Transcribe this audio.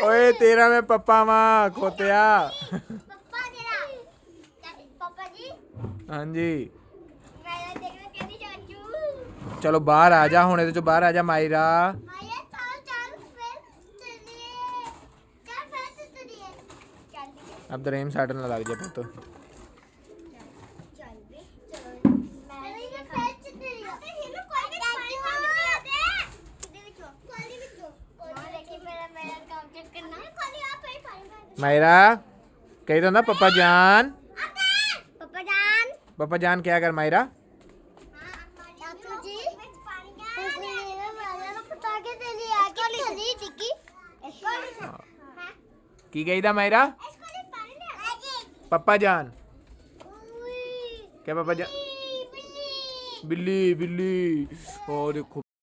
ओए तेरा मैं पप्पा माँ खोतिया। पप्पा तेरा पापा जी हाँ जी मैं देखना कहती चाचू चलो बाहर आ जा, हुणे तो बाहर आ जा मायरा। माया चल चल फिर चलिए चल फिर चलिए चल अब्दुलरहीम साइड ना लग जा पुत। चल भी चलो मैं ये फिर चलिए अबे ये लोग कोई भी पानी मांगते आते इधर देखो कोली भी दो कोली देखिए मेरा मेरा काम चेक करना कोली आप ही पानी मांगते मायरा कही तो ना पप्पा जान। पापा जान पप्पा जान क्या कर मायरा। चाचू जी पटाखे दे लिए आगे चली टिक्की इसको की कही था मायरा। पप्पा जान क्या पप्पा जान। बिल्ली बिल्ली और देखो